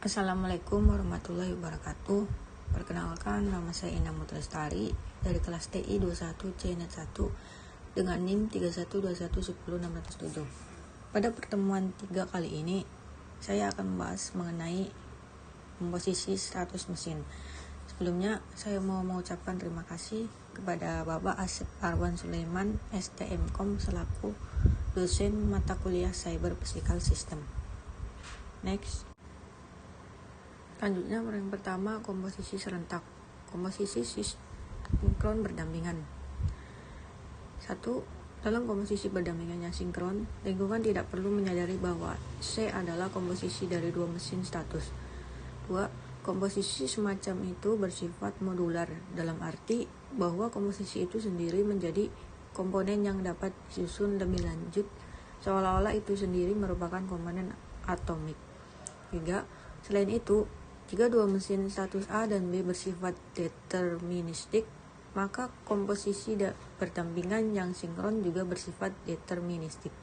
Assalamualaikum warahmatullahi wabarakatuh. Perkenalkan, nama saya Indah Mutlestari dari kelas TI 21C Net 1 dengan NIM 312110607. Pada pertemuan 3 kali ini, saya akan membahas mengenai komposisi status mesin. Sebelumnya, saya mau mengucapkan terima kasih kepada Bapak Asep Arwan Sulaiman, STMkom selaku dosen mata kuliah Cyber Physical System. Next. Selanjutnya, yang pertama, komposisi serentak. Komposisi sinkron berdampingan. 1. Dalam komposisi berdampingan yang sinkron, lingkungan tidak perlu menyadari bahwa C adalah komposisi dari dua mesin status. 2. Komposisi semacam itu bersifat modular, dalam arti bahwa komposisi itu sendiri menjadi komponen yang dapat disusun lebih lanjut, seolah-olah itu sendiri merupakan komponen atomik. 3. Selain itu, jika dua mesin status A dan B bersifat deterministik, maka komposisi berdampingan yang sinkron juga bersifat deterministik.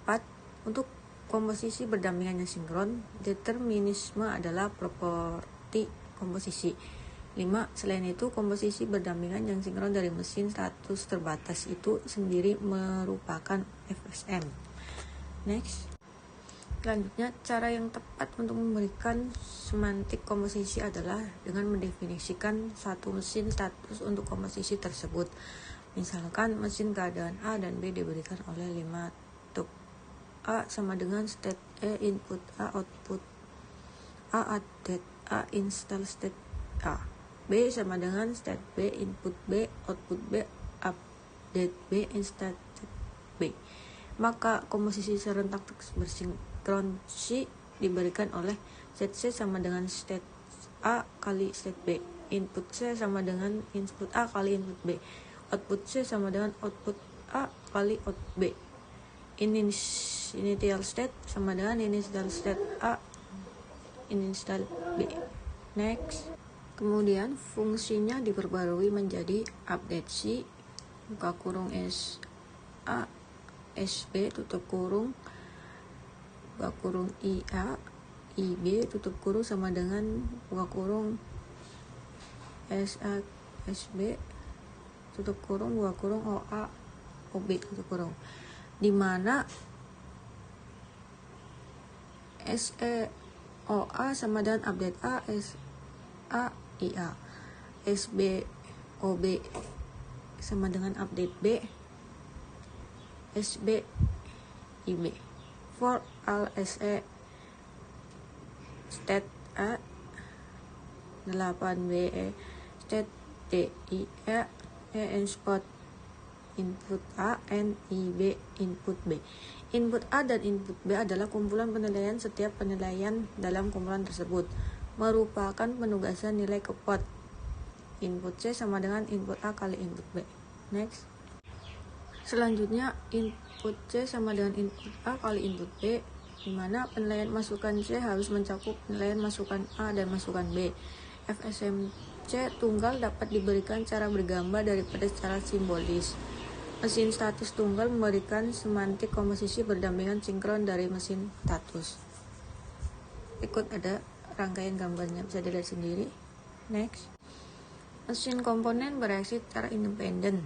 4. Untuk komposisi berdampingan yang sinkron, determinisme adalah properti komposisi. 5. Selain itu, komposisi berdampingan yang sinkron dari mesin status terbatas itu sendiri merupakan FSM. Next. Selanjutnya, cara yang tepat untuk memberikan semantik komposisi adalah dengan mendefinisikan satu mesin status untuk komposisi tersebut. Misalkan mesin keadaan A dan B diberikan oleh 5 tuk. A sama dengan state E, input A, output A, update A, install state A. B sama dengan state B, input B, output B, update B, install state B. Maka komposisi serentak bersinkron C diberikan oleh state C sama dengan state A kali state B, input C sama dengan input A kali input B, output C sama dengan output A kali output B. Initial state sama dengan initial state A initial B. Next. Kemudian fungsinya diperbarui menjadi update C buka kurung S A SB tutup kurung buka kurung IA IB tutup kurung sama dengan buka kurung SA SB tutup kurung buka kurung OA OB tutup kurung, di mana SE OA sama dengan update A SA IA, SB OB sama dengan update B SB IB. For all SE state A 8BE state DI EN spot input A and IB input B. Input A dan input B adalah kumpulan penilaian. Setiap penilaian dalam kumpulan tersebut merupakan penugasan nilai ke pot. Input C sama dengan input A kali input B. Next. Selanjutnya, input C sama dengan input A kali input B, di mana penilaian masukan C harus mencakup penilaian masukan A dan masukan B. FSM C tunggal dapat diberikan cara bergambar daripada secara simbolis. Mesin status tunggal memberikan semantik komposisi berdampingan sinkron dari mesin status. Ikut ada rangkaian gambarnya, bisa dilihat sendiri. Next. Mesin komponen bereaksi secara independen.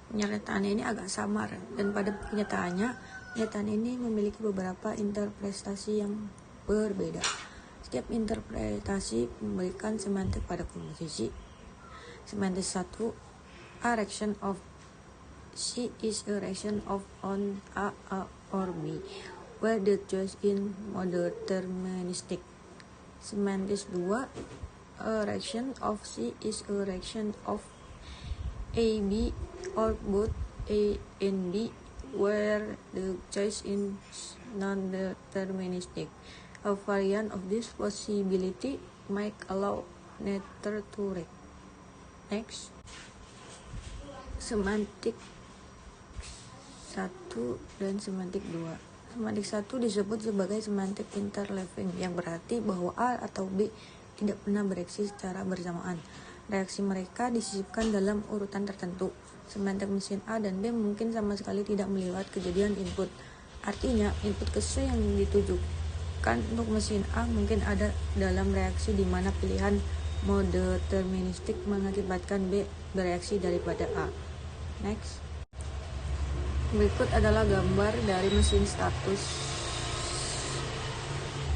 Penyertaannya ini agak samar, dan pada kenyataannya pernyataan ini memiliki beberapa interpretasi yang berbeda. Setiap interpretasi memberikan semantik pada komposisi. Semantik 1, A reaction of C is a reaction of on A or B, where the choice in model deterministic. Semantik 2, a reaction of C is a reaction of A, B, or both A and B, where the choice is non-deterministic. A variant of this possibility might allow neither to read. Next. Semantik 1 dan semantik 2. Semantik 1 disebut sebagai semantik interleaving, yang berarti bahwa A atau B tidak pernah bereaksi secara bersamaan. Reaksi mereka disisipkan dalam urutan tertentu. Semantik mesin A dan B mungkin sama sekali tidak melihat kejadian input. Artinya, input ke C yang dituju Kan untuk mesin A mungkin ada dalam reaksi di mana pilihan mode deterministik mengakibatkan B bereaksi daripada A. Next. Berikut adalah gambar dari mesin status.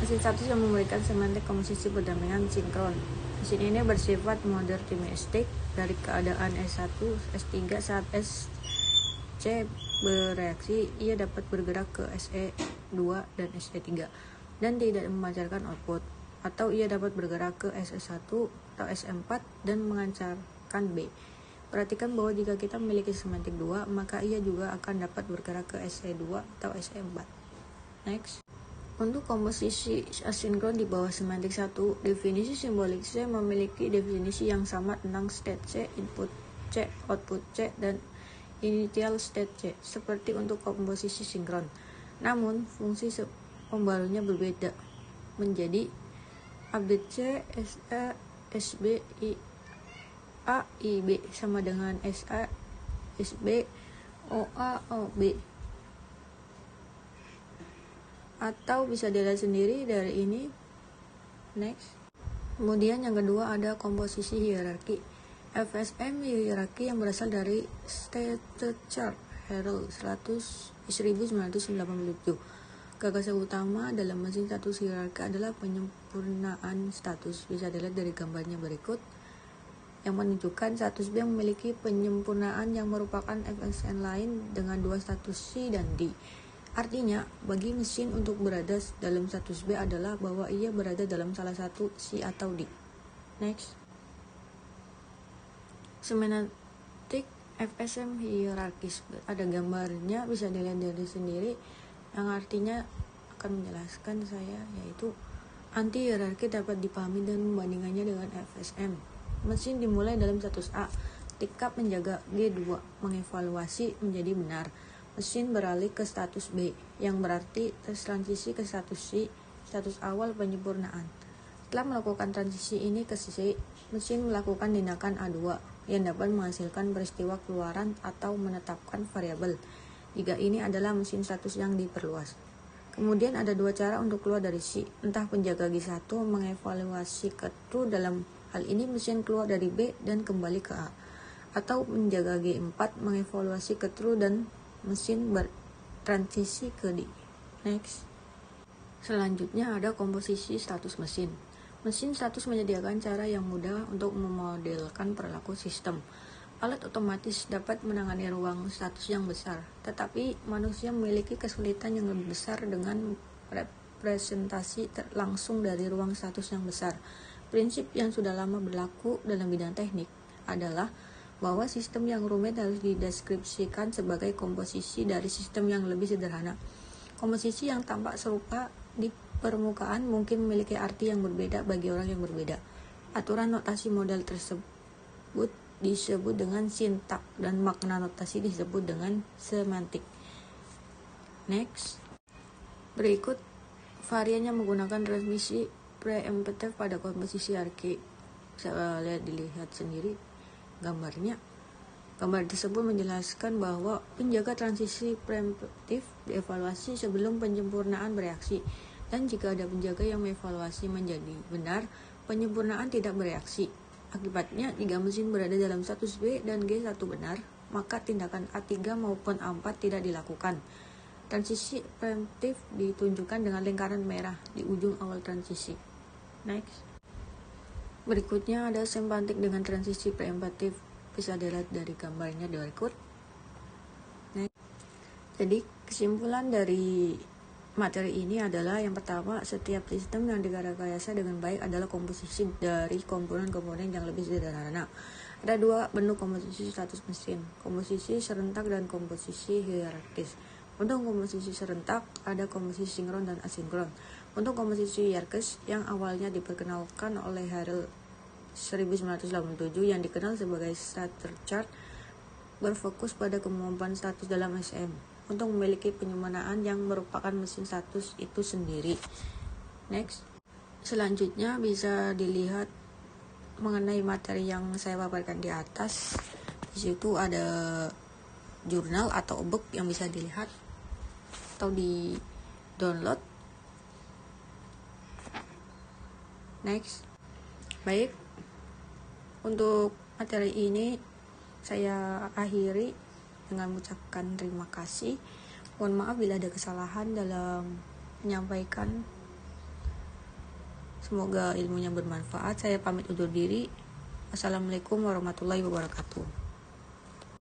Mesin status yang memberikan semantik komposisi berdampingan sinkron. Mesin ini bersifat mode deterministik dari keadaan S1, S3 saat SC bereaksi, ia dapat bergerak ke SE2 dan SE3 dan tidak memancarkan output, atau ia dapat bergerak ke SE1 atau SE4 dan memancarkan B. Perhatikan bahwa jika kita memiliki semantik 2, maka ia juga akan dapat bergerak ke SE2 atau SE4. Next. Untuk komposisi asinkron di bawah semantik 1, definisi simbolik C memiliki definisi yang sama tentang state C, input C, output C, dan initial state C, seperti untuk komposisi sinkron. Namun, fungsi pembarunya berbeda, menjadi update C, SE, SB, A, IB sama dengan SA, SB, OA, OB. Atau bisa dilihat sendiri dari ini. Next. Kemudian yang kedua ada komposisi hierarki. FSM hierarki yang berasal dari State Chart Herald 1987. Gagasan utama dalam mesin status hierarki adalah penyempurnaan status. Bisa dilihat dari gambarnya berikut, yang menunjukkan status B yang memiliki penyempurnaan yang merupakan FSM lain dengan dua status C dan D. Artinya, bagi mesin untuk berada dalam status B adalah bahwa ia berada dalam salah satu C atau D. Next. Semantik FSM hierarkis. Ada gambarnya, bisa dilihat dari sendiri, yang artinya akan menjelaskan saya, yaitu anti hierarki dapat dipahami dan membandingkannya dengan FSM. Mesin dimulai dalam status A, ketika penjaga G2 mengevaluasi menjadi benar. Mesin beralih ke status B, yang berarti transisi ke status C, status awal penyempurnaan. Setelah melakukan transisi ini ke C, mesin melakukan tindakan A2, yang dapat menghasilkan peristiwa keluaran atau menetapkan variabel. Jika ini adalah mesin status yang diperluas. Kemudian ada dua cara untuk keluar dari C, entah penjaga G1 mengevaluasi ke true, dalam hal ini mesin keluar dari B dan kembali ke A, atau penjaga G4 mengevaluasi ke true dan mesin bertransisi ke D. Next. Selanjutnya ada komposisi status mesin. Mesin status menyediakan cara yang mudah untuk memodelkan perilaku sistem. Alat otomatis dapat menangani ruang status yang besar, tetapi manusia memiliki kesulitan yang lebih besar dengan representasi langsung dari ruang status yang besar. Prinsip yang sudah lama berlaku dalam bidang teknik adalah bahwa sistem yang rumit harus dideskripsikan sebagai komposisi dari sistem yang lebih sederhana. Komposisi yang tampak serupa di permukaan mungkin memiliki arti yang berbeda bagi orang yang berbeda. Aturan notasi model tersebut disebut dengan sintak dan makna notasi disebut dengan semantik. Next. Berikut variannya menggunakan transmisi preemptive pada komposisi hierarki. Bisa dilihat sendiri gambarnya. Gambar tersebut menjelaskan bahwa penjaga transisi preemptive dievaluasi sebelum penyempurnaan bereaksi, dan jika ada penjaga yang mengevaluasi menjadi benar, penyempurnaan tidak bereaksi. Akibatnya, jika mesin berada dalam status B dan G1 benar, maka tindakan A3 maupun A4 tidak dilakukan. Transisi preemptive ditunjukkan dengan lingkaran merah di ujung awal transisi. Next. Berikutnya ada semantik dengan transisi preemptive. Bisa dilihat dari gambarnya berikut. Next. Jadi, kesimpulan dari materi ini adalah yang pertama, setiap sistem yang direkayasa dengan baik adalah komposisi dari komponen-komponen yang lebih sederhana. Ada dua bentuk komposisi status mesin, komposisi serentak dan komposisi hierarkis. Untuk komposisi serentak ada komposisi sinkron dan asinkron. Untuk komposisi hierarkis yang awalnya diperkenalkan oleh Herald 1987 yang dikenal sebagai Status Chart, berfokus pada kemampuan status dalam SM untuk memiliki penyempurnaan yang merupakan mesin status itu sendiri. Next. Selanjutnya bisa dilihat mengenai materi yang saya paparkan di atas. Di situ ada jurnal atau e-book yang bisa dilihat atau di download. Next. Baik, untuk materi ini saya akhiri dengan mengucapkan terima kasih. Mohon maaf bila ada kesalahan dalam menyampaikan. Semoga ilmunya bermanfaat. Saya pamit undur diri. Assalamualaikum warahmatullahi wabarakatuh.